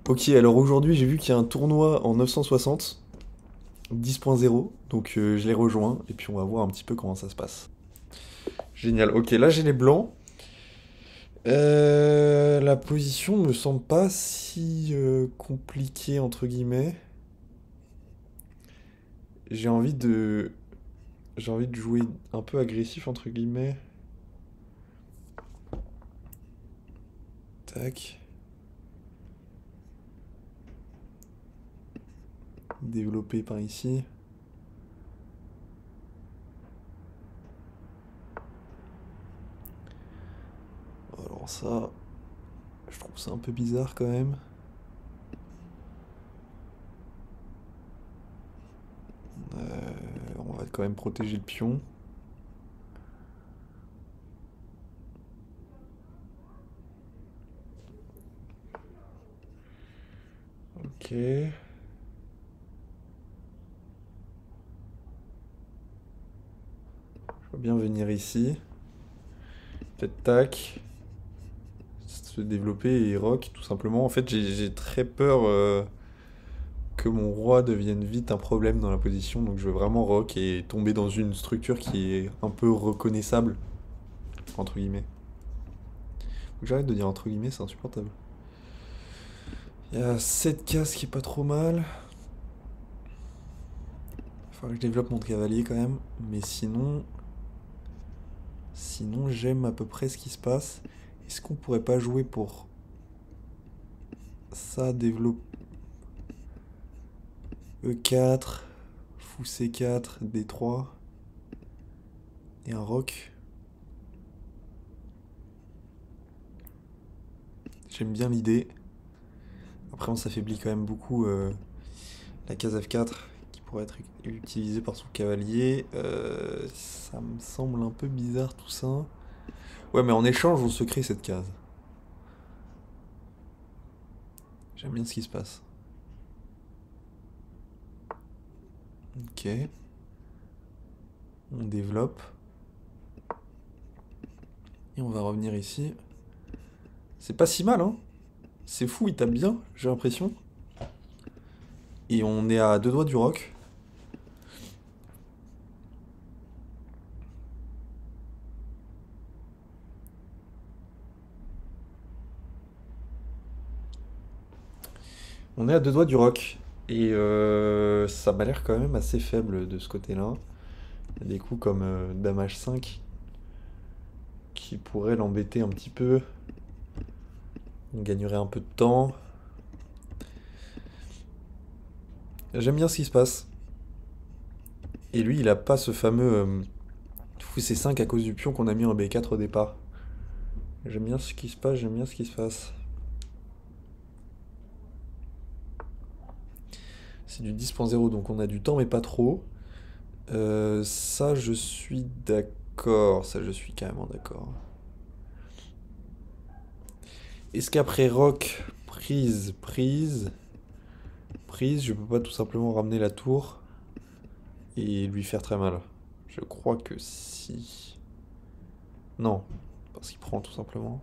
Ok, alors aujourd'hui j'ai vu qu'il y a un tournoi en 960, 10.0, donc je l'ai rejoint et puis on va voir un petit peu comment ça se passe. Génial, ok, là j'ai les blancs. La position me semble pas si compliquée entre guillemets. J'ai envie de j'ai envie de jouer un peu agressif entre guillemets. Tac, développer par ici. Alors ça, je trouve ça un peu bizarre quand même. On va quand même protéger le pion. Ok. Je vais bien venir ici. Peut-être tac. Se développer et rock tout simplement. En fait, j'ai très peur que mon roi devienne vite un problème dans la position. Donc je veux vraiment rock et tomber dans une structure qui est un peu reconnaissable, entre guillemets. Faut que j'arrête de dire entre guillemets, c'est insupportable. Il y a 7 cases qui est pas trop mal. Il faudra que je développe mon cavalier quand même. Mais sinon j'aime à peu près ce qui se passe. Est-ce qu'on pourrait pas jouer pour ça, développer E4, fou C4, D3 et un rock? J'aime bien l'idée. Après, on s'affaiblit quand même beaucoup la case F4 qui pourrait être utilisée par son cavalier. Ça me semble un peu bizarre tout ça. Ouais, mais en échange, on se crée cette case. J'aime bien ce qui se passe. Ok. On développe. Et on va revenir ici. C'est pas si mal, hein. C'est fou, il tape bien, j'ai l'impression. Et on est à deux doigts du rock. On est à deux doigts du rock. Et ça m'a l'air quand même assez faible de ce côté-là. Il y a des coups comme Dame H5 qui pourraient l'embêter un petit peu. On gagnerait un peu de temps. J'aime bien ce qui se passe. Et lui, il a pas ce fameux fou C5 à cause du pion qu'on a mis en B4 au départ. J'aime bien ce qui se passe, j'aime bien ce qui se passe. C'est du 10.0, donc on a du temps, mais pas trop. Ça, je suis d'accord. Ça, je suis carrément d'accord. Est-ce qu'après rock, prise, je peux pas tout simplement ramener la tour et lui faire très mal? Je crois que si. Non, parce qu'il prend tout simplement.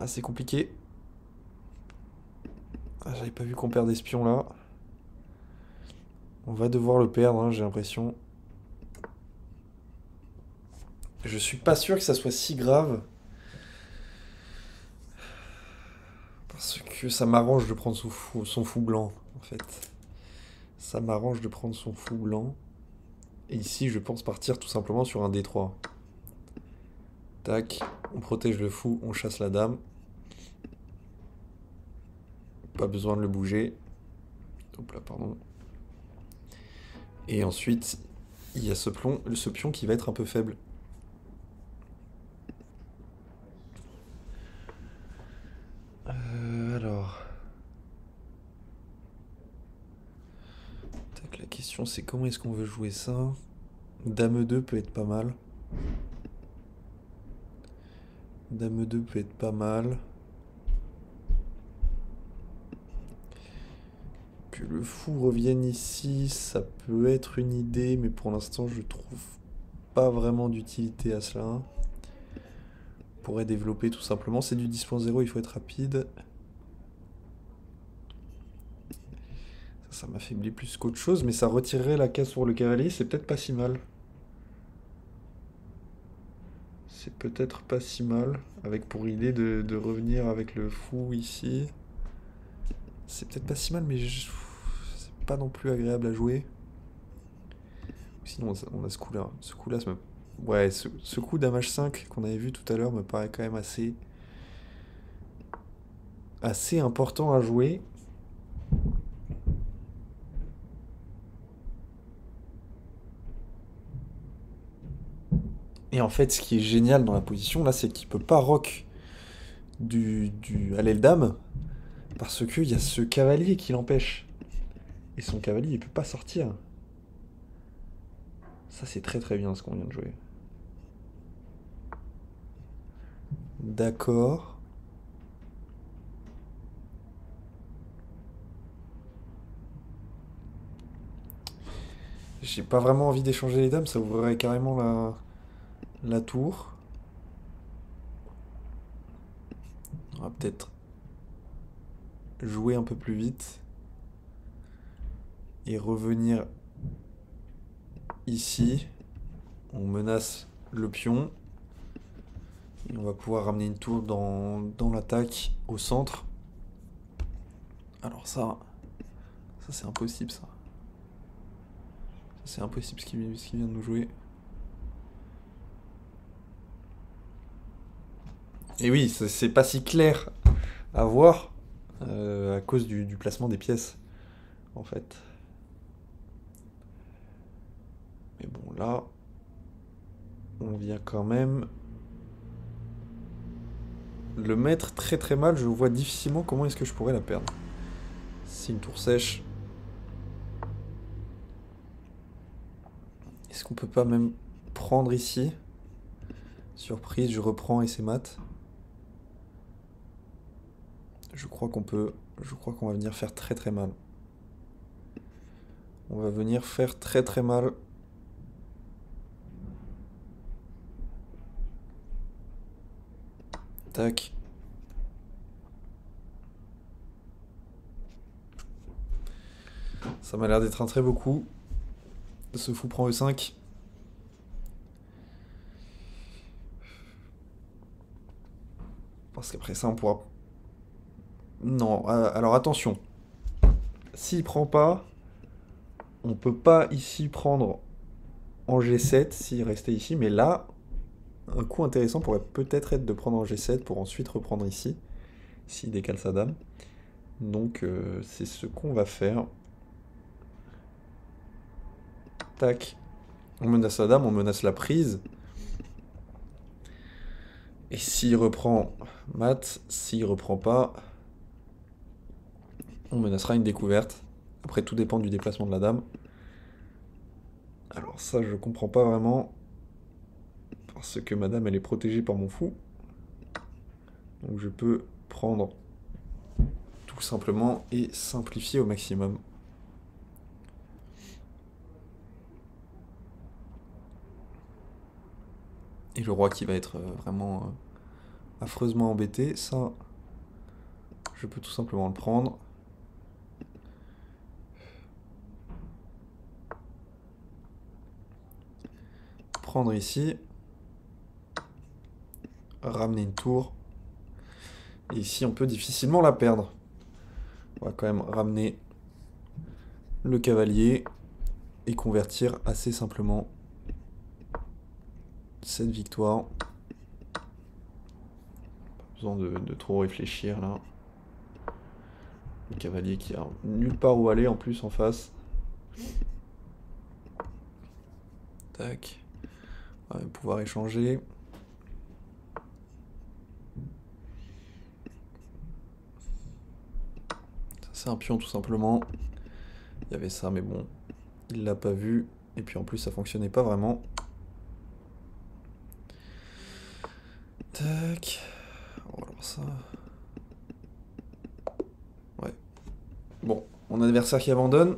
Ah, c'est compliqué. Ah, j'avais pas vu qu'on perd des pions là. On va devoir le perdre, hein, j'ai l'impression. Je suis pas sûr que ça soit si grave. Parce que ça m'arrange de prendre son fou blanc, en fait. Ça m'arrange de prendre son fou blanc. Et ici, je pense partir tout simplement sur un D3. Tac, on protège le fou, on chasse la dame. Pas besoin de le bouger. Hop là, pardon. Et ensuite, il y a ce pion qui va être un peu faible. Alors. Tac, la question c'est comment est-ce qu'on veut jouer ça? Dame 2 peut être pas mal. Dame 2 peut être pas mal. Que le fou revienne ici, ça peut être une idée, mais pour l'instant je trouve pas vraiment d'utilité à cela. pourrait développer tout simplement. C'est du 10.0, il faut être rapide. Ça m'affaiblit plus qu'autre chose, mais ça retirerait la case pour le cavalier, c'est peut-être pas si mal. C'est peut-être pas si mal, avec pour idée de revenir avec le fou ici. C'est peut-être pas si mal, mais c'est pas non plus agréable à jouer. Sinon, on a ce coup-là. Ce coup-là, ouais, ce coup dame h5 qu'on avait vu tout à l'heure me paraît quand même assez important à jouer. Et en fait, ce qui est génial dans la position, là, c'est qu'il peut pas rock à l'aile dame, parce qu'il y a ce cavalier qui l'empêche. Et son cavalier, il peut pas sortir. Ça, c'est très très bien ce qu'on vient de jouer. D'accord. J'ai pas vraiment envie d'échanger les dames, ça ouvrirait carrément la tour. On va peut-être jouer un peu plus vite. Et revenir ici. On menace le pion. Et on va pouvoir ramener une tour dans l'attaque au centre. Alors ça c'est impossible ça. C'est impossible ce qu'il vient de nous jouer. Et oui, c'est pas si clair à voir à cause du placement des pièces, en fait. Mais bon, là, on vient quand même le mettre très très mal. Je vois difficilement comment est-ce que je pourrais la perdre. C'est une tour sèche. Est-ce qu'on peut pas même prendre ici? Surprise, je reprends et c'est mat. Je crois qu'on peut. Je crois qu'on va venir faire très très mal. On va venir faire très très mal. Tac. Ça m'a l'air d'être un très beau coup. Ce fou prend E5. Parce qu'après ça, on pourra... Non, alors attention. S'il prend pas, on peut pas ici prendre en G7 s'il restait ici. Mais là, un coup intéressant pourrait peut-être être de prendre en G7 pour ensuite reprendre ici. S'il décale sa dame. Donc c'est ce qu'on va faire. Tac. On menace la dame, on menace la prise. Et s'il reprend mat, s'il reprend pas, on menacera une découverte. Après, tout dépend du déplacement de la dame. Alors ça, je comprends pas vraiment. Parce que ma dame, elle est protégée par mon fou. Donc je peux prendre tout simplement et simplifier au maximum. Et le roi qui va être vraiment affreusement embêté, ça, je peux tout simplement le prendre. Prendre ici. Ramener une tour. Et ici, on peut difficilement la perdre. On va quand même ramener le cavalier et convertir assez simplement cette victoire. Pas besoin de trop réfléchir là. Le cavalier qui a nulle part où aller en plus en face. Tac. On va pouvoir échanger. C'est un pion tout simplement. Il y avait ça mais bon, il l'a pas vu. Et puis en plus ça fonctionnait pas vraiment. Tac. On va voir ça. Ouais. Bon, mon adversaire qui abandonne.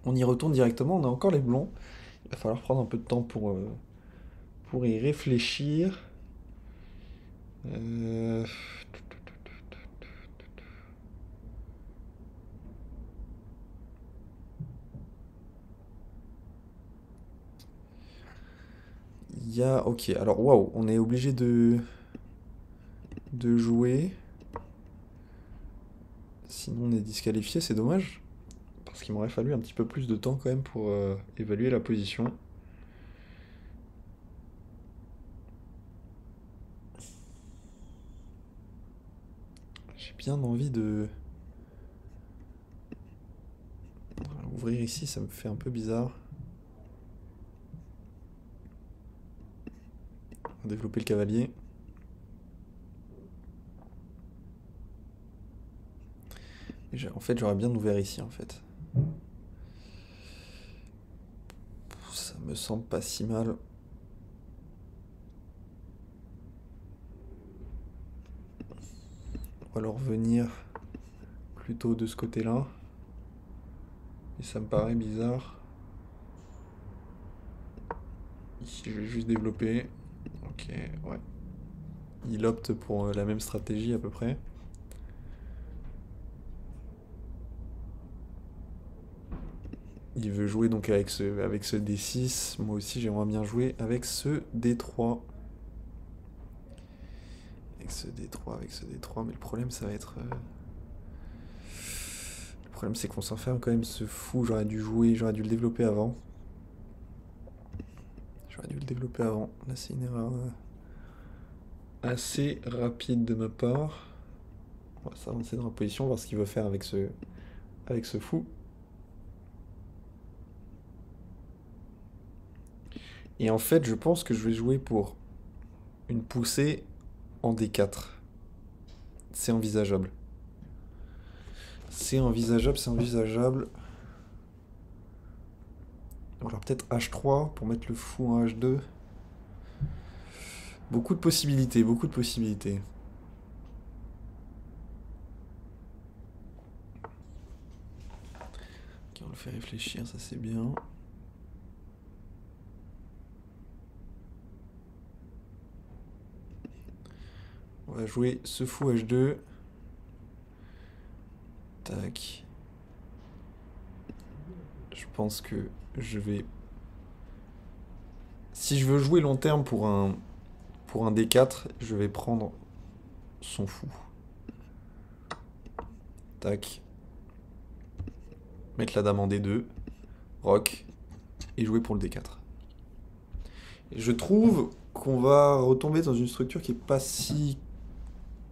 On y retourne directement, on a encore les blonds. Il va falloir prendre un peu de temps pour pourrais y réfléchir. Il y a... Ok, alors waouh, on est obligé de jouer. Sinon on est disqualifié, c'est dommage. Parce qu'il m'aurait fallu un petit peu plus de temps quand même pour évaluer la position. J'ai bien envie de... Ouvrir ici, ça me fait un peu bizarre. On va développer le cavalier. En fait, j'aurais bien ouvert ici, en fait. Ça me semble pas si mal. Ou alors venir plutôt de ce côté-là. Et ça me paraît bizarre. Ici, je vais juste développer. Ok, ouais. Il opte pour la même stratégie à peu près. Il veut jouer donc avec ce D6. Moi aussi, j'aimerais bien jouer avec ce D3. Avec ce D3, avec ce D3. Mais le problème, ça va être... Le problème, c'est qu'on s'enferme quand même ce fou. J'aurais dû le développer avant. Là, c'est une erreur assez rapide de ma part. On va s'avancer dans la position, voir ce qu'il veut faire avec ce fou. Et en fait, je pense que je vais jouer pour une poussée en D4. C'est envisageable. C'est envisageable. Alors peut-être H3 pour mettre le fou en H2. Beaucoup de possibilités. Ok, on le fait réfléchir, ça c'est bien. On va jouer ce fou H2. Tac. Je pense que je vais... Si je veux jouer long terme pour un D4, je vais prendre son fou. Tac. Mettre la dame en D2. Rock. Et jouer pour le D4. Et je trouve qu'on va retomber dans une structure qui est pas si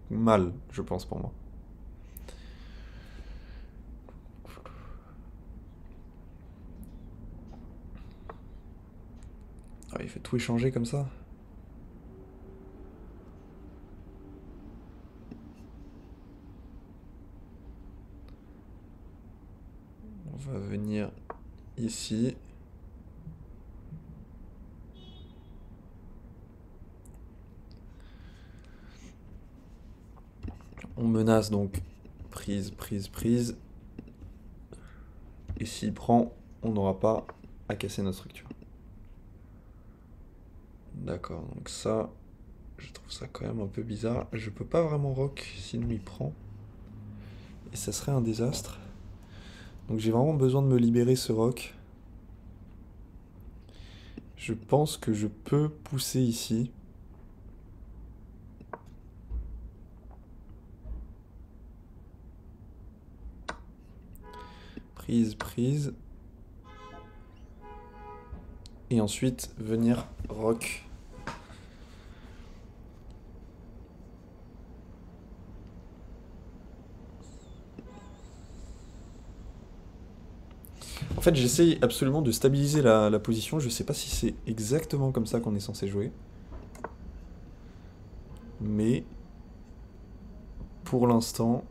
mal, je pense, pour moi. Ah, il fait tout échanger comme ça. On va venir ici. On menace donc prise. Et s'il prend, on n'aura pas à casser notre structure. D'accord, donc ça, je trouve ça quand même un peu bizarre. Je peux pas vraiment rock, sinon il prend. Et ça serait un désastre. Donc j'ai vraiment besoin de me libérer ce rock. Je pense que je peux pousser ici. Prise. Et ensuite venir rock. En fait, j'essaye absolument de stabiliser la position. Je sais pas si c'est exactement comme ça qu'on est censé jouer. Mais pour l'instant,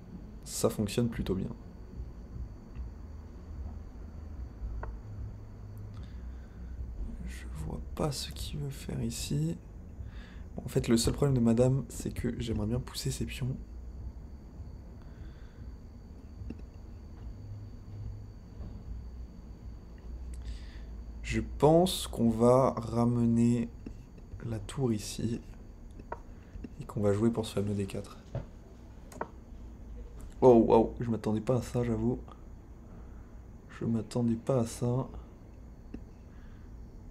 ça fonctionne plutôt bien. Je vois pas ce qu'il veut faire ici. Bon, en fait, le seul problème de madame, c'est que j'aimerais bien pousser ses pions. Je pense qu'on va ramener la tour ici. Et qu'on va jouer pour ce fameux D4. Oh, wow, je m'attendais pas à ça, j'avoue. Je m'attendais pas à ça.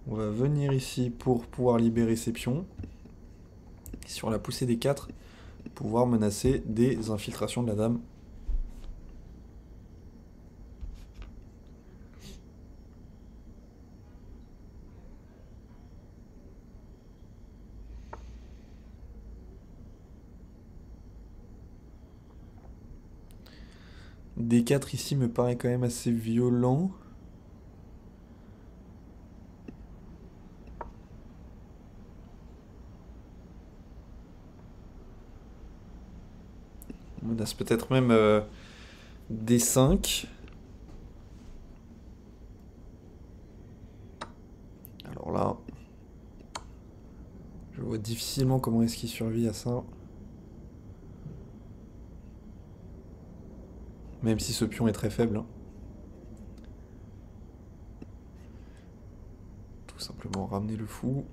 On va venir ici pour pouvoir libérer ces pions. Sur la poussée des 4, pouvoir menacer des infiltrations de la dame. D4 ici me paraît quand même assez violent. On menace peut-être même D5. Alors là, je vois difficilement comment est-ce qu'il survit à ça. Même si ce pion est très faible. Hein. Tout simplement ramener le fou.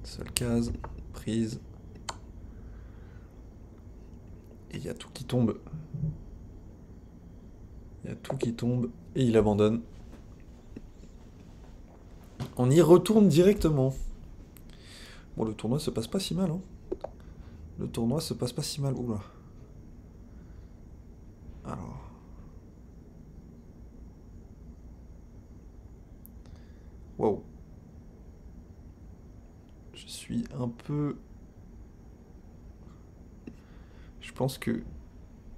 Seule case, prise. Et il y a tout qui tombe. Il y a tout qui tombe et il abandonne. On y retourne directement. Bon, le tournoi se passe pas si mal. Hein. Le tournoi se passe pas si mal. Oula. Alors. Wow. Je suis un peu... Je pense que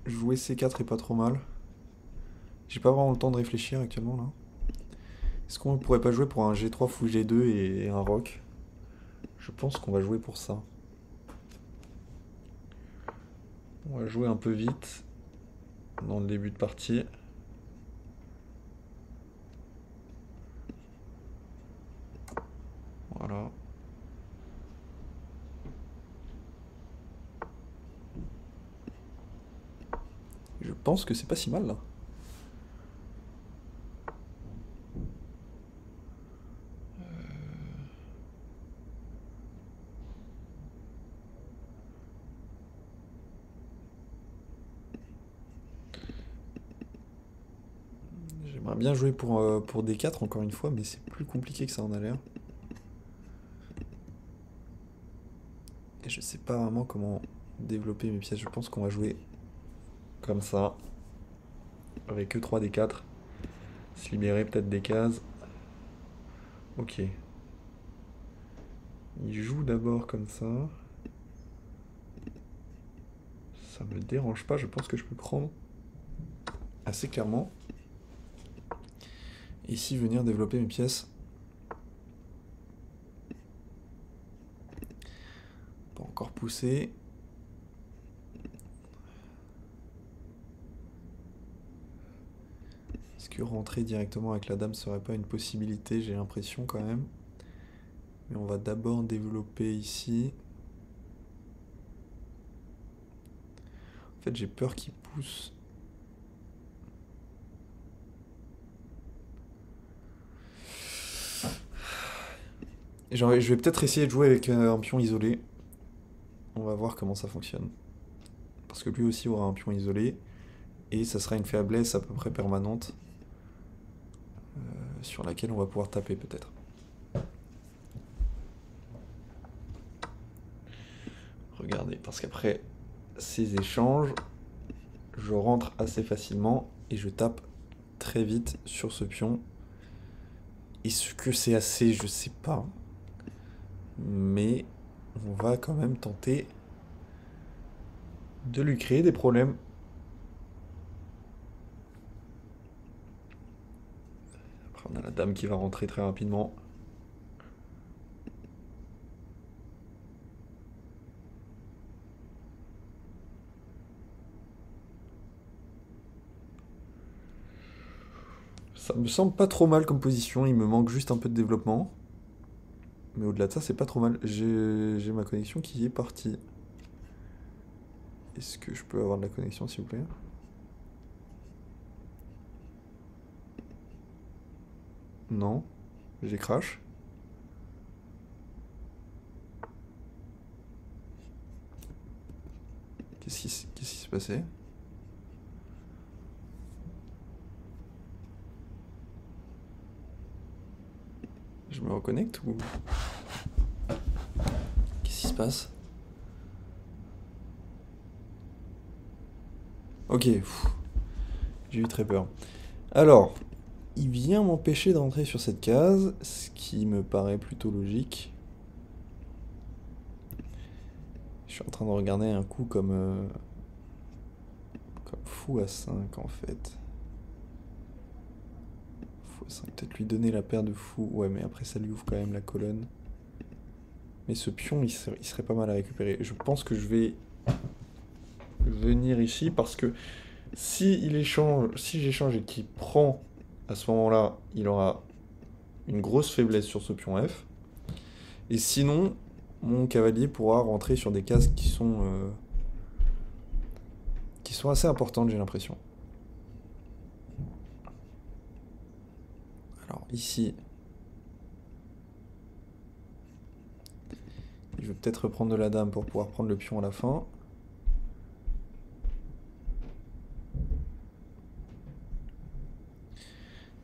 jouer C4 est pas trop mal. J'ai pas vraiment le temps de réfléchir actuellement là. Est-ce qu'on pourrait pas jouer pour un G3 fou G2 et un roc? Je pense qu'on va jouer pour ça. On va jouer un peu vite dans le début de partie. Voilà. Je pense que c'est pas si mal là. J'aimerais bien jouer pour D4 encore une fois, mais c'est plus compliqué que ça en a l'air. Et je sais pas vraiment comment développer mes pièces. Je pense qu'on va jouer comme ça. Avec E3 D4. Se libérer peut-être des cases. Ok. Il joue d'abord comme ça. Ça me dérange pas, je pense que je peux prendre assez clairement. Ici, venir développer mes pièces. Pas encore pousser. Est-ce que rentrer directement avec la dame serait pas une possibilité? J'ai l'impression quand même. Mais on va d'abord développer ici. En fait, j'ai peur qu'il pousse. Je vais peut-être essayer de jouer avec un pion isolé. On va voir comment ça fonctionne. Parce que lui aussi aura un pion isolé. Et ça sera une faiblesse à peu près permanente. Sur laquelle on va pouvoir taper peut-être. Regardez, parce qu'après ces échanges, je rentre assez facilement et je tape très vite sur ce pion. Est-ce que c'est assez? Je sais pas. Mais on va quand même tenter de lui créer des problèmes. Après, on a la dame qui va rentrer très rapidement. Ça me semble pas trop mal comme position, il me manque juste un peu de développement. Mais au-delà de ça, c'est pas trop mal. J'ai ma connexion qui est partie. Est-ce que je peux avoir de la connexion, s'il vous plaît? Non. J'ai crash. Qu'est-ce qui s'est passé? Je me reconnecte ou... Qu'est-ce qui se passe? Ok, j'ai eu très peur. Alors, il vient m'empêcher de rentrer sur cette case, ce qui me paraît plutôt logique. Je suis en train de regarder un coup comme fou à 5 en fait. Fou à 5, peut-être lui donner la paire de fou. Ouais, mais après ça lui ouvre quand même la colonne. Mais ce pion, il serait pas mal à récupérer. Je pense que je vais venir ici parce que si j'échange et qu'il prend, à ce moment-là, il aura une grosse faiblesse sur ce pion F. Et sinon, mon cavalier pourra rentrer sur des cases qui sont assez importantes, j'ai l'impression. Alors ici, il veut peut-être reprendre de la dame pour pouvoir prendre le pion à la fin.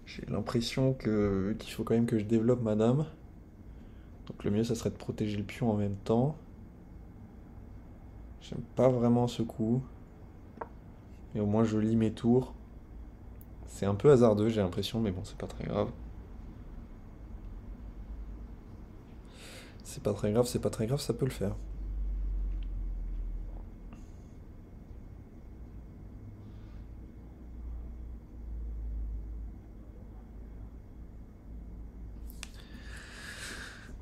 J'ai l'impression qu'il faut quand même que je développe ma dame. Donc le mieux, ça serait de protéger le pion en même temps. J'aime pas vraiment ce coup. Et au moins, je lis mes tours. C'est un peu hasardeux, j'ai l'impression, mais bon, c'est pas très grave. C'est pas très grave, c'est pas très grave, ça peut le faire.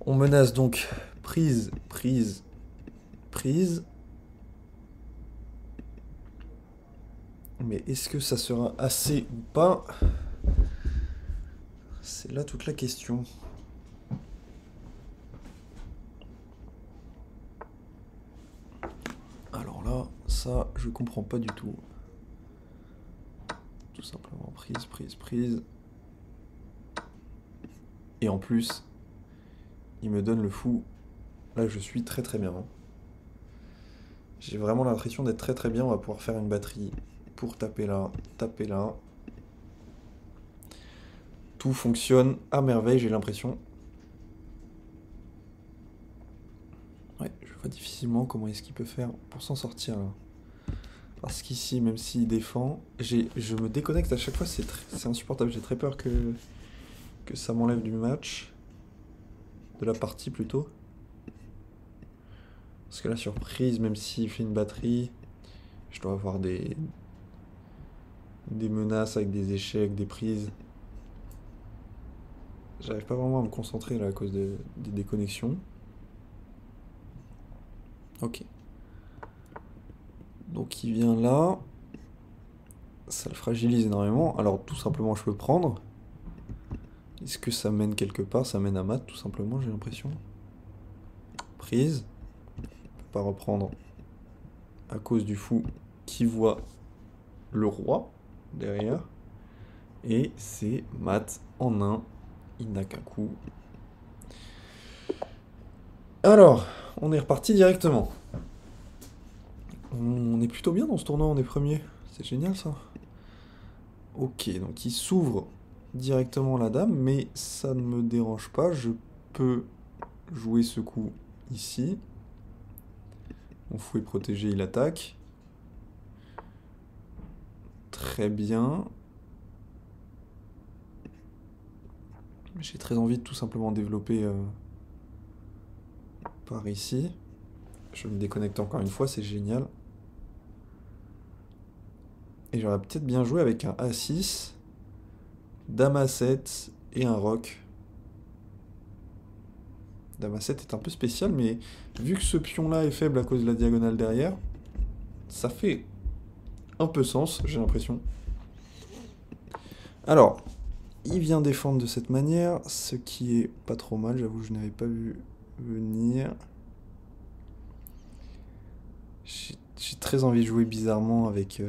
On menace donc prise, prise, prise. Mais est-ce que ça sera assez ou pas? C'est là toute la question. Alors là, ça, je comprends pas du tout. Tout simplement prise, prise, prise. Et en plus, il me donne le fou. Là, je suis très très bien, hein. J'ai vraiment l'impression d'être très très bien. On va pouvoir faire une batterie pour taper là, taper là. Tout fonctionne à merveille, j'ai l'impression. Ouais, je vois difficilement comment est-ce qu'il peut faire pour s'en sortir là. Parce qu'ici, même s'il défend, je me déconnecte à chaque fois, c'est insupportable. J'ai très peur que ça m'enlève du match. De la partie plutôt. Parce que là, surprise, même s'il fait une batterie, je dois avoir des menaces avec des échecs, des prises. J'arrive pas vraiment à me concentrer là à cause des déconnexions. Ok. Donc il vient là. Ça le fragilise énormément. Alors tout simplement je peux prendre. Est-ce que ça mène quelque part? Ça mène à mat tout simplement, j'ai l'impression. Prise. On peut pas reprendre à cause du fou qui voit le roi derrière. Et c'est mat en un. Il n'a qu'un coup. Alors, on est reparti directement. On est plutôt bien dans ce tournoi, on est premier. C'est génial ça. Ok, donc il s'ouvre directement la dame, mais ça ne me dérange pas. Je peux jouer ce coup ici. Mon fou est protégé, il attaque. Très bien. J'ai très envie de tout simplement développer par ici. Je me déconnecte encore une fois, c'est génial. Et j'aurais peut-être bien joué avec un A6, Dame A7 et un roc. Dame A7 est un peu spécial, mais vu que ce pion-là est faible à cause de la diagonale derrière, ça fait un peu sens, j'ai l'impression. Alors, il vient défendre de cette manière, ce qui est pas trop mal, j'avoue, je n'avais pas vu venir. J'ai très envie de jouer bizarrement avec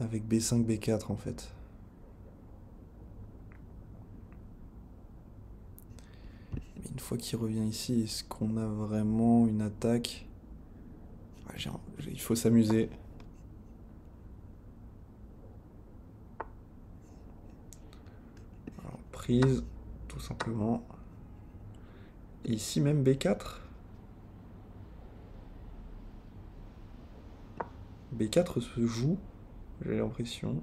B5, B4 en fait. Mais une fois qu'il revient ici, est-ce qu'on a vraiment une attaque? Ouais, il faut s'amuser. Alors, prise, tout simplement. Et ici même B4. B4 se joue, j'ai l'impression.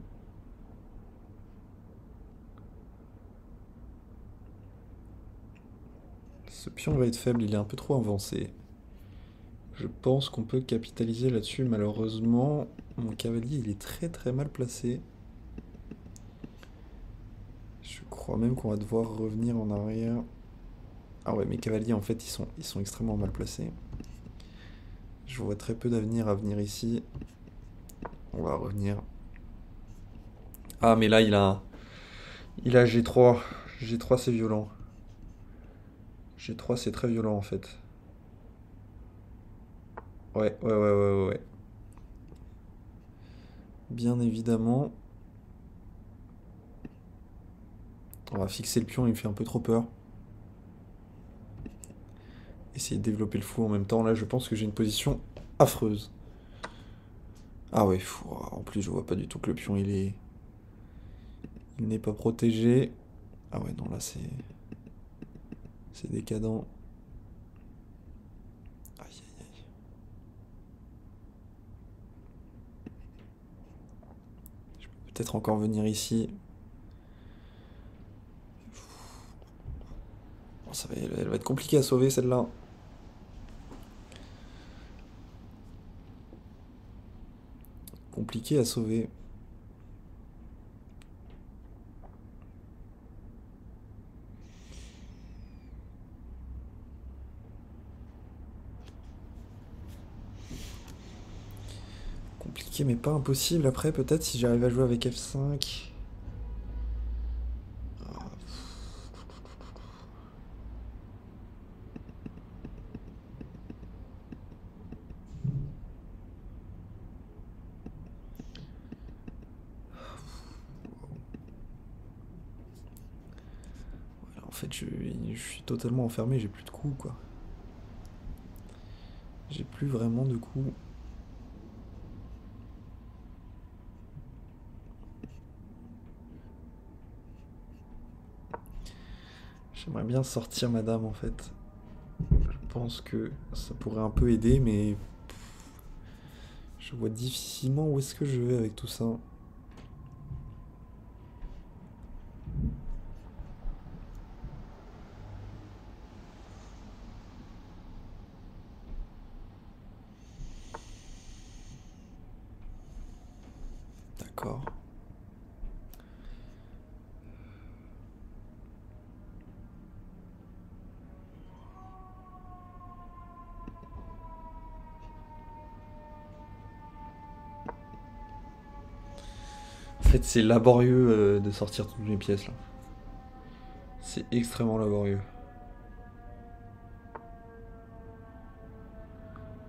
Ce pion va être faible, il est un peu trop avancé. Je pense qu'on peut capitaliser là-dessus. Malheureusement, mon cavalier, il est très très mal placé. Je crois même qu'on va devoir revenir en arrière. Ah ouais, mes cavaliers, en fait, ils sont extrêmement mal placés. Je vois très peu d'avenir à venir ici. On va revenir. Ah, mais là, il a G3. G3, c'est violent. G3, c'est très violent, en fait. Ouais. Bien évidemment. On va fixer le pion, il me fait un peu trop peur. Essayer de développer le fou en même temps. Là, je pense que j'ai une position affreuse. Ah ouais, en plus, je vois pas du tout que le pion, il n'est pas protégé. Ah ouais, non, là, c'est décadent. Aïe, aïe, aïe. Je peux peut-être encore venir ici. Bon, elle va être compliquée à sauver, celle-là. Compliquée à sauver. Compliqué, mais pas impossible. Après, peut-être si j'arrive à jouer avec F5. En fait, je suis totalement enfermé, j'ai plus de coups, quoi. J'ai plus vraiment de coups. J'aimerais bien sortir ma dame, en fait. Je pense que ça pourrait un peu aider, mais je vois difficilement où est-ce que je vais avec tout ça. D'accord. En fait, c'est laborieux de sortir toutes mes pièces là. C'est extrêmement laborieux.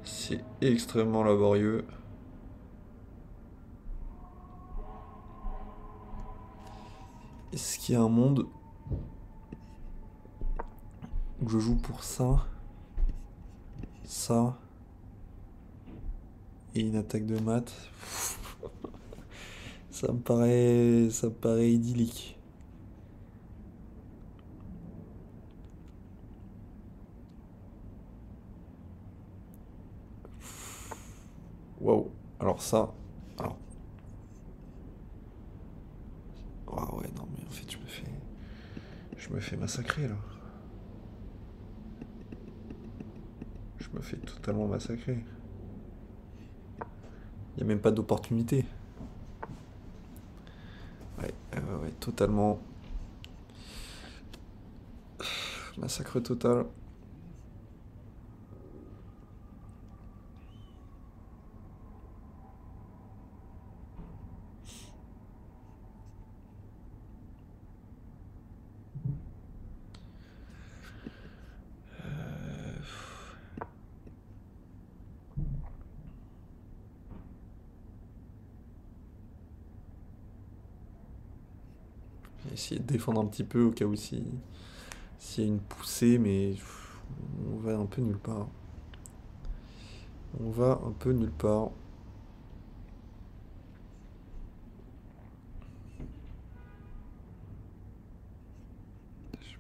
C'est extrêmement laborieux. Est-ce qu'il y a un monde où je joue pour ça et une attaque de maths? Ça me paraît idyllique. Waouh. Alors ça, alors, ah ouais, non mais en fait je me fais massacrer là. Je me fais totalement massacrer. Il y a même pas d'opportunité. Ouais, totalement massacre total. Essayer de défendre un petit peu au cas où si S'il y a une poussée, mais on va un peu nulle part. On va un peu nulle part. Je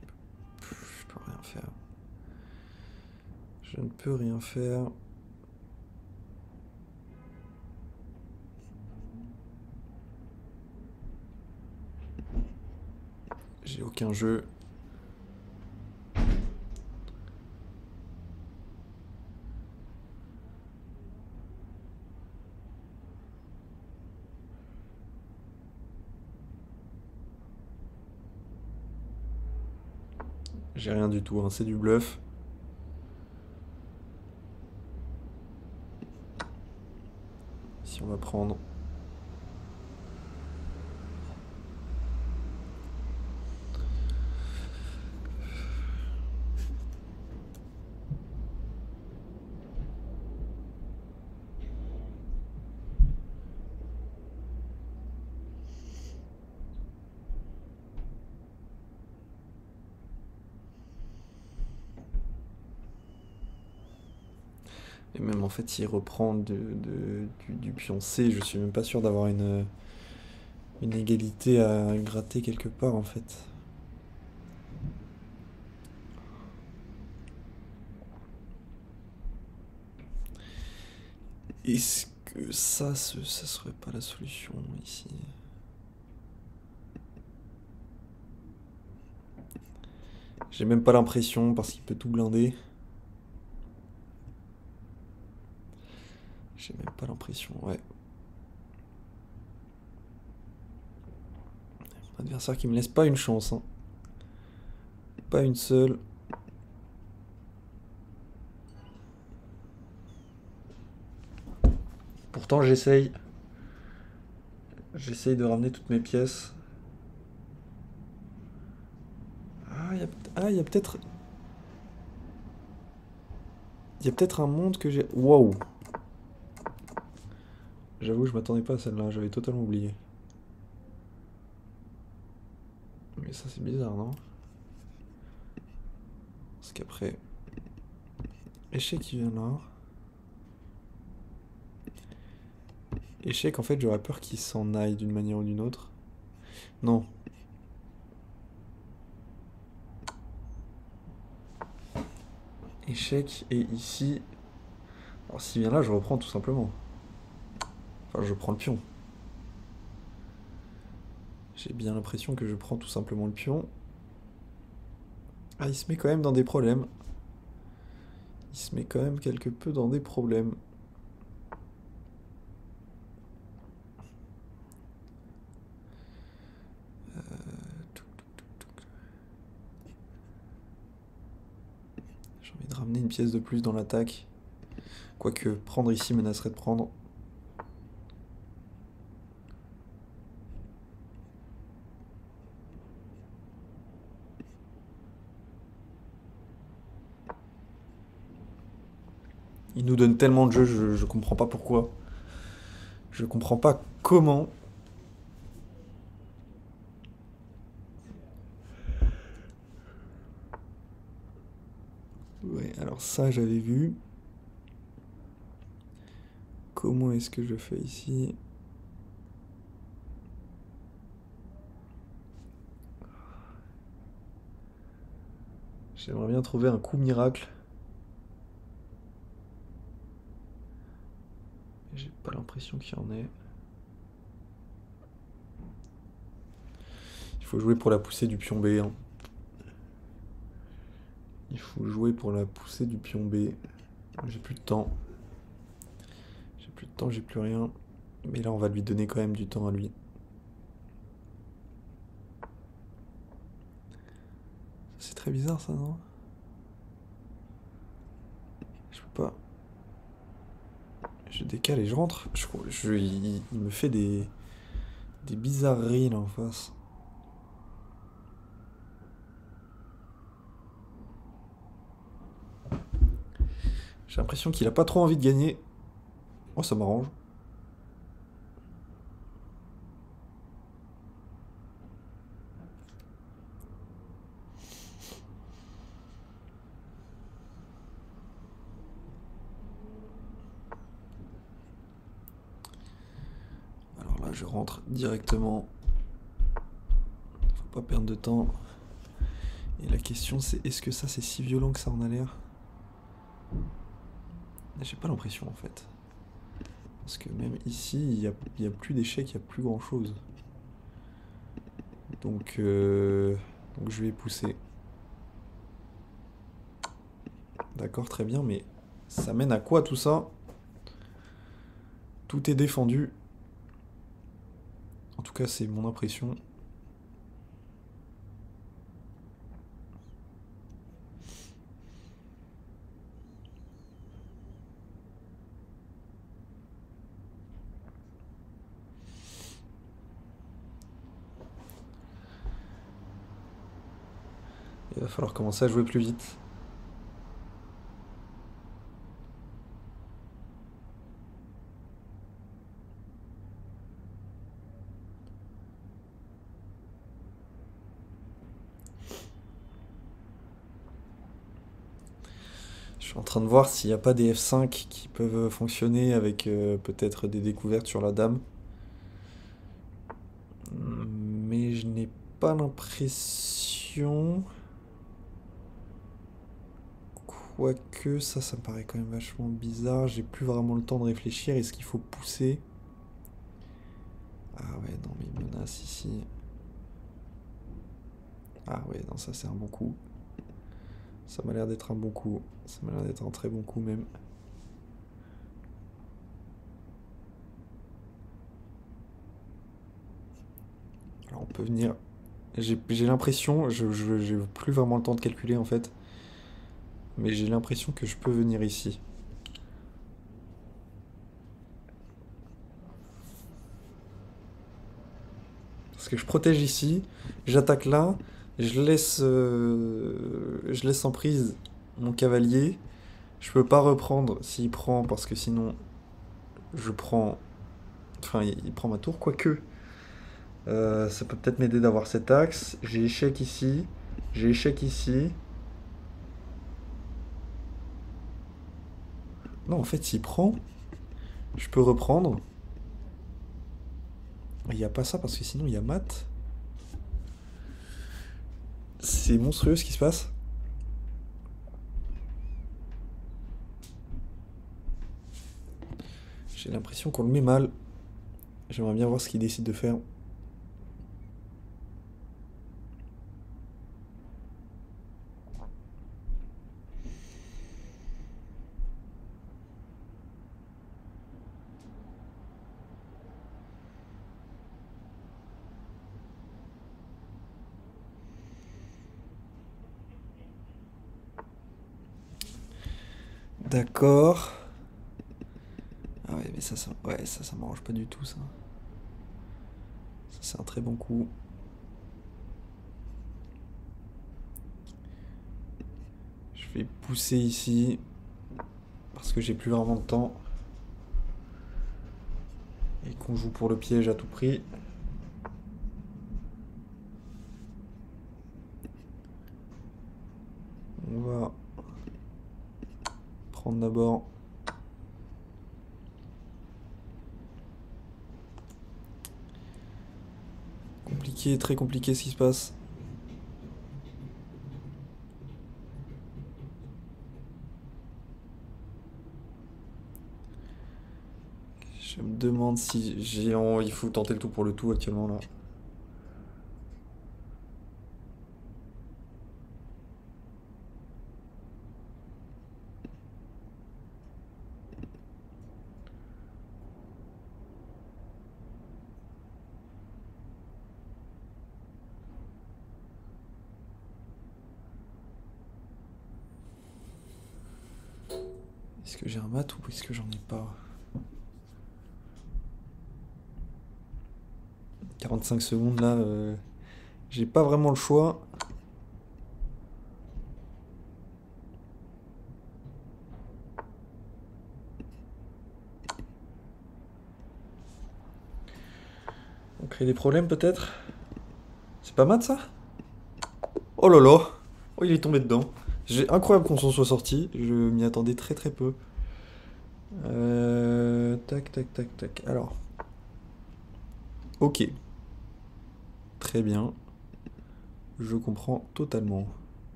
peux rien faire. Je ne peux rien faire. J'ai aucun jeu. J'ai rien du tout, hein. C'est du bluff. Si on va prendre. Et même en fait, s'il reprend du pion C, je suis même pas sûr d'avoir une égalité à gratter quelque part en fait. Est-ce que ça serait pas la solution ici? J'ai même pas l'impression parce qu'il peut tout blinder. J'ai même pas l'impression, ouais. Mon adversaire qui me laisse pas une chance, hein. Pas une seule. Pourtant j'essaye. J'essaye de ramener toutes mes pièces. Ah, il y a peut-être... Il y a peut-être un monde que j'ai... Waouh! J'avoue, je m'attendais pas à celle-là, j'avais totalement oublié. Mais ça c'est bizarre, non? Parce qu'après... Échec qui vient là. Échec, en fait, j'aurais peur qu'il s'en aille d'une manière ou d'une autre. Non. Échec, et ici... Alors s'il vient là, je reprends tout simplement. Enfin, je prends le pion. J'ai bien l'impression que je prends tout simplement le pion. Ah, il se met quand même dans des problèmes. Il se met quand même quelque peu dans des problèmes. J'ai envie de ramener une pièce de plus dans l'attaque. Quoique, prendre ici menacerait de prendre. Il nous donne tellement de jeux, je comprends pas pourquoi. Je comprends pas comment. Ouais, alors ça j'avais vu. Comment est-ce que je fais ici? J'aimerais bien trouver un coup miracle. Mais j'ai pas l'impression qu'il y en ait. Il faut jouer pour la poussée du pion B, hein. Il faut jouer pour la poussée du pion B. J'ai plus de temps. J'ai plus de temps, j'ai plus rien. Mais là, on va lui donner quand même du temps à lui. C'est très bizarre ça, non? Je peux pas. Je décale et je rentre. Il me fait des bizarreries là en face. J'ai l'impression qu'il a pas trop envie de gagner. Oh, ça m'arrange. je rentre directement. Faut pas perdre de temps. Et la question c'est, est-ce que ça c'est si violent que ça en a l'air? J'ai pas l'impression en fait. Parce que même ici, il y a plus d'échecs, il n'y a plus grand chose. Donc je vais pousser. D'accord, très bien, mais ça mène à quoi tout ça? Tout est défendu. En tout cas, c'est mon impression. Il va falloir commencer à jouer plus vite. Je suis en train de voir s'il n'y a pas des F5 qui peuvent fonctionner avec peut-être des découvertes sur la dame. Mais je n'ai pas l'impression. Quoique ça me paraît quand même vachement bizarre. J'ai plus vraiment le temps de réfléchir. Est-ce qu'il faut pousser? Ah ouais, non mais il menace ici. Ah ouais, non ça c'est un bon coup. Ça m'a l'air d'être un bon coup. Ça m'a l'air d'être un très bon coup même. Alors on peut venir... J'ai l'impression, j'ai plus vraiment le temps de calculer en fait. Mais j'ai l'impression que je peux venir ici. Parce que je protège ici, j'attaque là, je laisse en prise mon cavalier. Je peux pas reprendre s'il prend parce que sinon je prends... Enfin il prend ma tour, quoique. Ça peut peut-être m'aider d'avoir cet axe. J'ai échec ici, j'ai échec ici. Non en fait s'il prend, je peux reprendre. Il n'y a pas ça parce que sinon il y a mat. C'est monstrueux ce qui se passe. J'ai l'impression qu'on le met mal. J'aimerais bien voir ce qu'il décide de faire. D'accord. Ah ouais, mais ça m'arrange pas du tout, ça. Ça, c'est un très bon coup. Je vais pousser ici. Parce que j'ai plus vraiment de temps. Et qu'on joue pour le piège à tout prix. On va prendre d'abord... Compliqué, très compliqué ce qui se passe. Je me demande si il faut tenter le tout pour le tout actuellement là. Est-ce que j'ai un mat ou est-ce que j'en ai pas? 45 secondes là, j'ai pas vraiment le choix. On crée des problèmes peut-être? C'est pas mat ça? Oh là là! Oh il est tombé dedans. J'ai incroyable qu'on s'en soit sorti, je m'y attendais très très peu. Tac tac tac tac. Alors. Ok. Très bien. Je comprends totalement.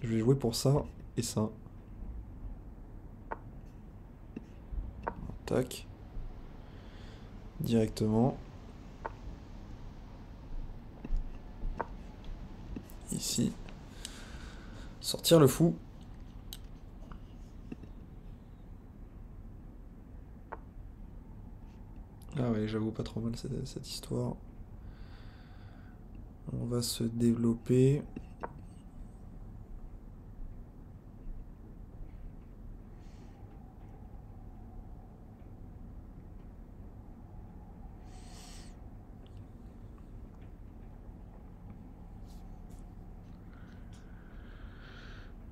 Je vais jouer pour ça et ça. Tac. Directement. Ici. Sortir le fou. Ah ouais, j'avoue pas trop mal cette histoire. On va se développer.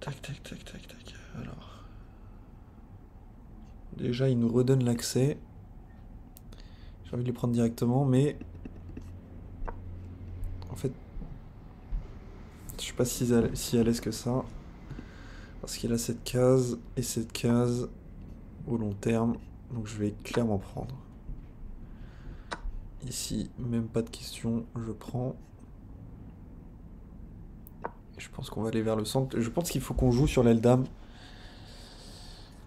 Tac, tac, tac, tac, tac. Alors. Déjà, il nous redonne l'accès. J'ai envie de les prendre directement, mais... En fait... Je suis pas si à l'aise que ça. Parce qu'il a cette case et cette case au long terme. Donc je vais clairement prendre. Ici, même pas de question, je prends. Je pense qu'on va aller vers le centre. Je pense qu'il faut qu'on joue sur l'aile dame.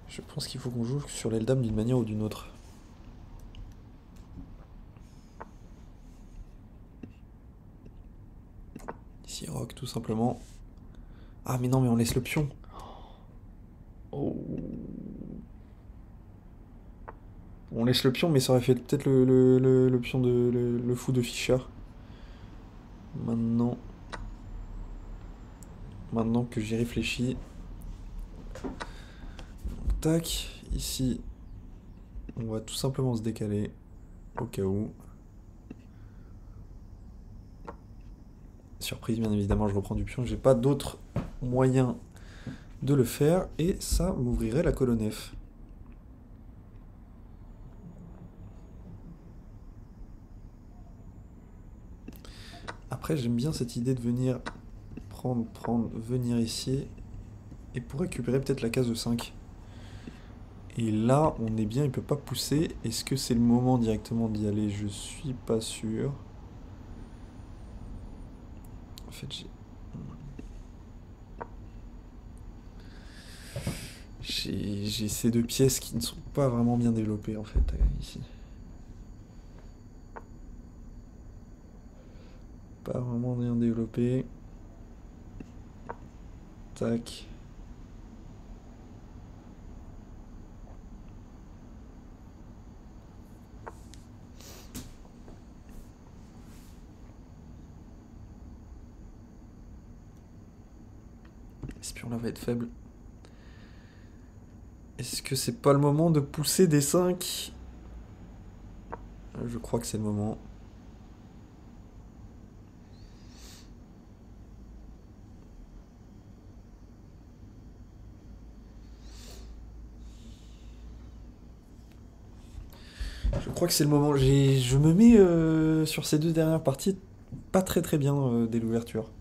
Je pense qu'il faut qu'on joue sur l'aile dame d'une manière ou d'une autre. Ici, rock, tout simplement. Ah, mais non, mais on laisse le pion. Oh. On laisse le pion, mais ça aurait fait peut-être le pion de... Le fou de Fischer. Maintenant... Maintenant que j'y réfléchis... Tac, ici... On va tout simplement se décaler. Au cas où. Surprise, bien évidemment, je reprends du pion. J'ai pas d'autre moyen de le faire. Et ça m'ouvrirait la colonne F. Après, j'aime bien cette idée de venir prendre, venir ici. Et pour récupérer peut-être la case de 5. Et là, on est bien, il peut pas pousser. Est-ce que c'est le moment directement d'y aller? Je suis pas sûr. En fait, j'ai ces deux pièces qui ne sont pas vraiment bien développées, en fait, ici. Pas vraiment bien développées. Tac. Ce pion-là va être faible. Est-ce que c'est pas le moment de pousser des 5? Je crois que c'est le moment. Je crois que c'est le moment. Je me mets sur ces deux dernières parties pas très bien dès l'ouverture.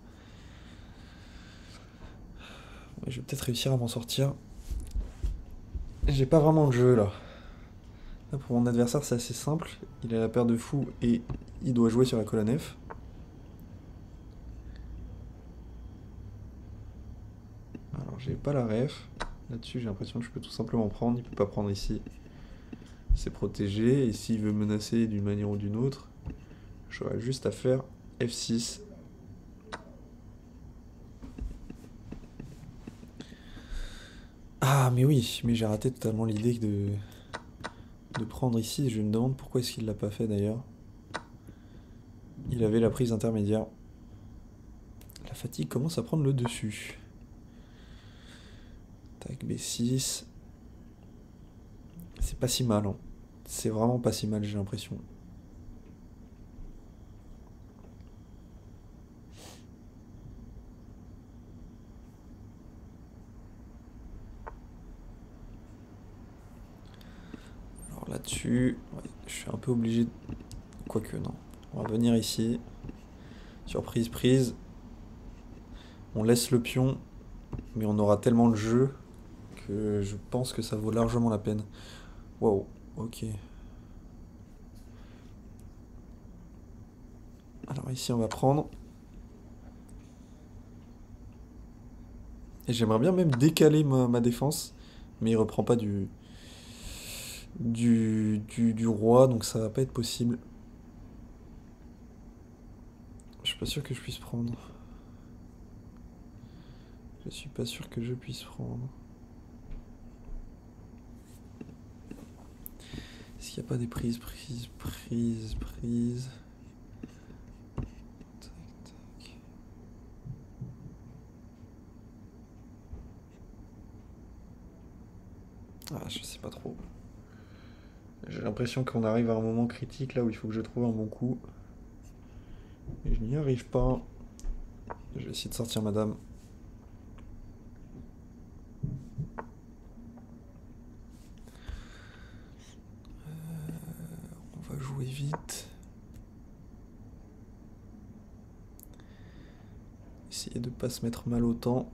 Je vais peut-être réussir à m'en sortir. J'ai pas vraiment de jeu là. Là, pour mon adversaire, c'est assez simple. Il a la paire de fous et il doit jouer sur la colonne F. Alors, j'ai pas la ref. Là-dessus, j'ai l'impression que je peux tout simplement prendre. Il peut pas prendre ici. C'est protégé. Et s'il veut menacer d'une manière ou d'une autre, j'aurais juste à faire F6. Ah, mais oui, mais j'ai raté totalement l'idée de prendre ici. Je me demande pourquoi est-ce qu'il l'a pas fait d'ailleurs. Il avait la prise intermédiaire. La fatigue commence à prendre le dessus. Tac, B6. C'est pas si mal, hein. C'est vraiment pas si mal, j'ai l'impression. Alors là-dessus, ouais, je suis un peu obligé de... Quoique, non. On va venir ici. Surprise, prise. On laisse le pion, mais on aura tellement de jeu que je pense que ça vaut largement la peine. Wow, ok. Alors ici on va prendre. Et j'aimerais bien même décaler ma défense. Mais il reprend pas du roi, donc ça va pas être possible. Je suis pas sûr que je puisse prendre. Je suis pas sûr que je puisse prendre. Est-ce qu'il n'y a pas des prises? Tac, tac. Ah, je sais pas trop. J'ai l'impression qu'on arrive à un moment critique là où il faut que je trouve un bon coup. Et je n'y arrive pas. Je vais essayer de sortir madame. On va jouer vite. Essayer de pas se mettre mal au temps.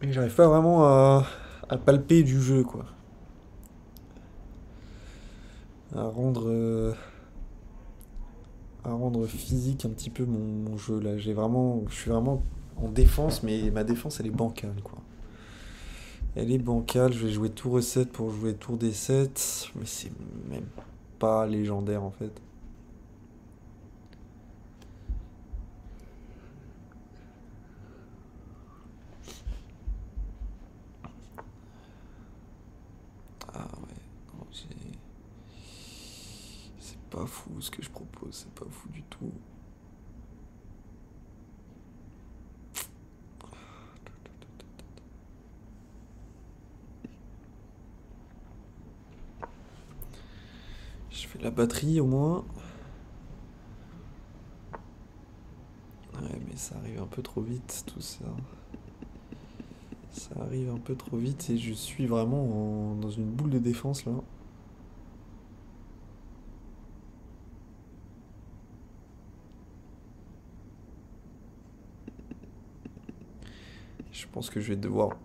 Mais j'arrive pas vraiment à palper du jeu quoi. À rendre, euh, à rendre physique un petit peu mon jeu là. Je suis vraiment en défense, mais ma défense elle est bancale quoi. Elle est bancale, je vais jouer tour E7 pour jouer tour D7, mais c'est même pas légendaire en fait. Ah ouais, non, c'est pas fou ce que je propose, c'est pas fou du tout. Je fais la batterie au moins. Ouais, mais ça arrive un peu trop vite tout ça. Ça arrive un peu trop vite et je suis vraiment dans une boule de défense là. Je pense que je vais devoir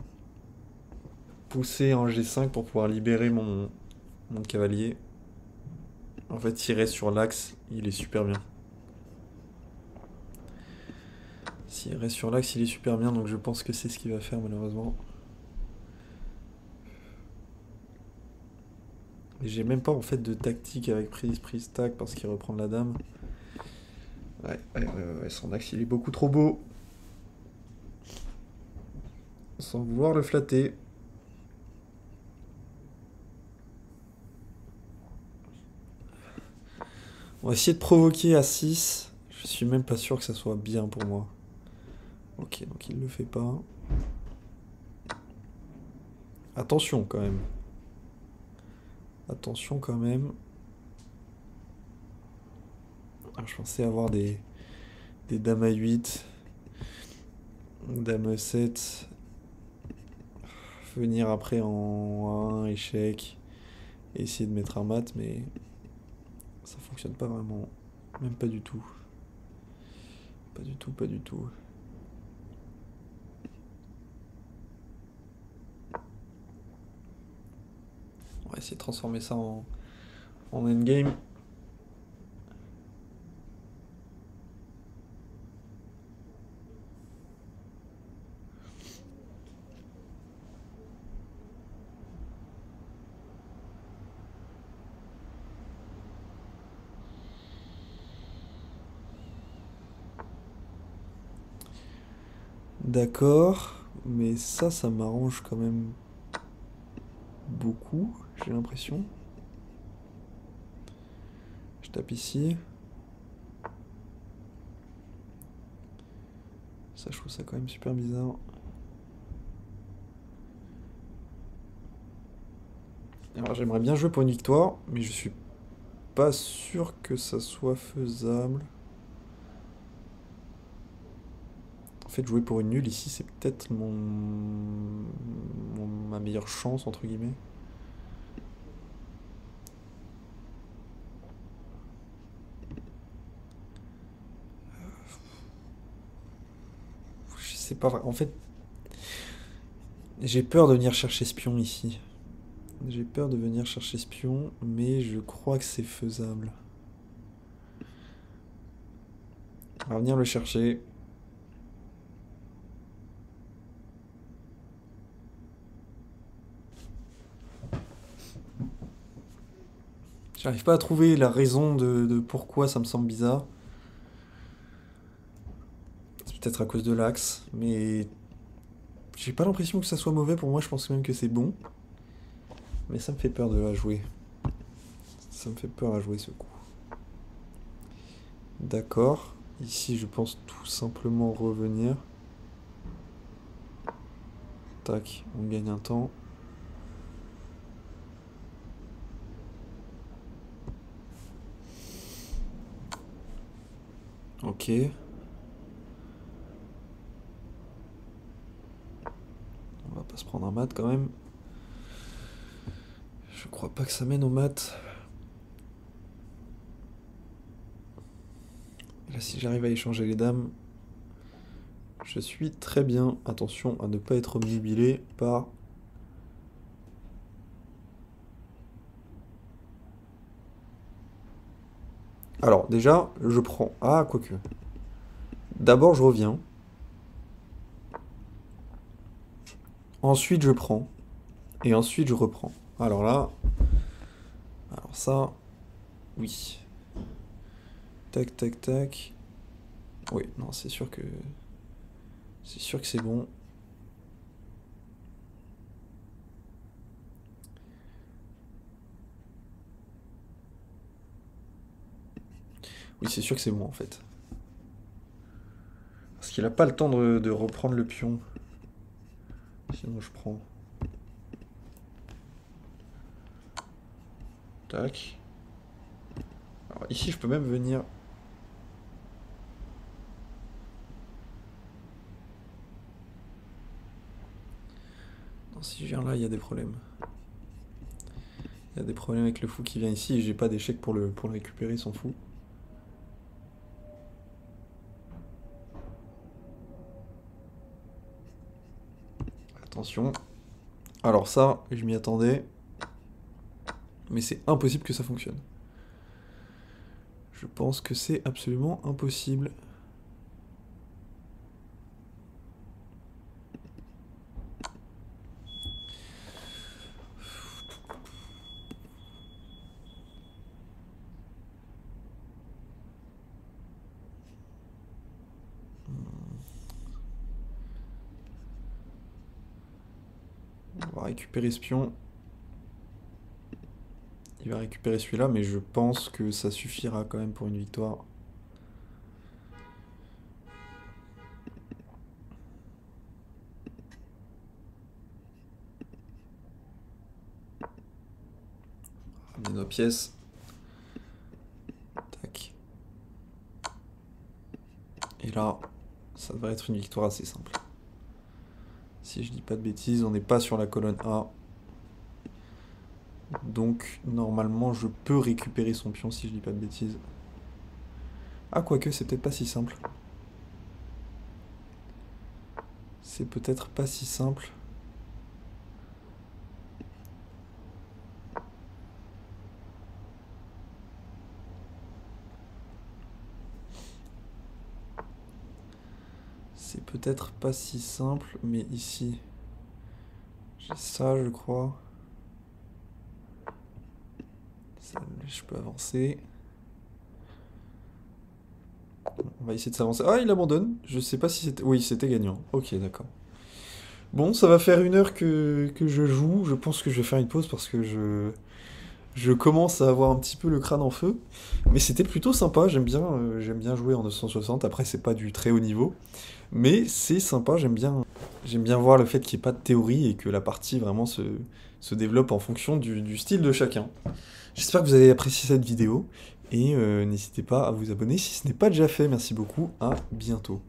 pousser en G5 pour pouvoir libérer mon cavalier. En fait, s'il reste sur l'axe, il est super bien. S'il reste sur l'axe, il est super bien, donc je pense que c'est ce qu'il va faire malheureusement. Et j'ai même pas en fait de tactique avec prise, tac, parce qu'il reprend la dame. Ouais, son axe il est beaucoup trop beau. Sans vouloir le flatter. On va essayer de provoquer à 6. Je suis même pas sûr que ça soit bien pour moi. Ok, donc il le fait pas. Attention quand même. Attention quand même. Ah, je pensais avoir des dames à 8. Dame E7. Venir après en 1, échec. Et essayer de mettre un mat, mais ça fonctionne pas vraiment. Même pas du tout. Pas du tout, pas du tout. On va essayer de transformer ça en endgame. D'accord, mais ça m'arrange quand même beaucoup, j'ai l'impression. Je tape ici. Ça, je trouve ça quand même super bizarre. Alors, j'aimerais bien jouer pour une victoire, mais je suis pas sûr que ça soit faisable. En fait, jouer pour une nulle ici, c'est peut-être ma meilleure chance, entre guillemets. pas... En fait, j'ai peur de venir chercher Spion ici. J'ai peur de venir chercher Spion, mais je crois que c'est faisable. On va venir le chercher. J'arrive pas à trouver la raison de pourquoi ça me semble bizarre. C'est peut-être à cause de l'axe, mais j'ai pas l'impression que ça soit mauvais. Pour moi, je pense même que c'est bon. Mais ça me fait peur de la jouer. Ça me fait peur à jouer ce coup. D'accord. Ici, je pense tout simplement revenir. Tac, on gagne un temps. Ok. On va pas se prendre un mat quand même. Je crois pas que ça mène au mat. Là, si j'arrive à échanger les dames, je suis très bien. Attention à ne pas être obnubilé par... Alors, déjà, je prends... Ah, quoique. D'abord, je reviens. Ensuite, je prends. Et ensuite, je reprends. Alors là... Alors ça... Oui. Tac, tac, tac. Oui, non, c'est sûr que... C'est sûr que c'est bon. Oui, c'est sûr que c'est bon, en fait. Parce qu'il a pas le temps de reprendre le pion. Sinon, je prends... Tac. Alors ici, je peux même venir... Non, si je viens là, il y a des problèmes. Il y a des problèmes avec le fou qui vient ici et j'ai pas d'échec pour le récupérer, il s'en fout. Attention. Alors ça, je m'y attendais. Mais c'est impossible que ça fonctionne. Je pense que c'est absolument impossible. On va récupérer ce pion. Il va récupérer celui-là, mais je pense que ça suffira quand même pour une victoire. Ramener nos pièces. Tac. Et là, ça devrait être une victoire assez simple. Si je dis pas de bêtises, on n'est pas sur la colonne A. Donc, normalement, je peux récupérer son pion si je dis pas de bêtises. Ah, quoique, c'est peut-être pas si simple. C'est peut-être pas si simple. C'est peut-être pas si simple, mais ici, j'ai ça, je crois. Ça, je peux avancer. On va essayer de s'avancer. Ah, il abandonne. Je sais pas si c'était... Oui, c'était gagnant. Ok, d'accord. Bon, ça va faire 1 heure que je joue. Je pense que je vais faire une pause parce que je commence à avoir un petit peu le crâne en feu. Mais c'était plutôt sympa. J'aime bien jouer en 960. Après, c'est pas du très haut niveau. Mais c'est sympa. J'aime bien voir le fait qu'il n'y ait pas de théorie et que la partie vraiment se développe en fonction du style de chacun. J'espère que vous avez apprécié cette vidéo. Et n'hésitez pas à vous abonner si ce n'est pas déjà fait. Merci beaucoup. À bientôt.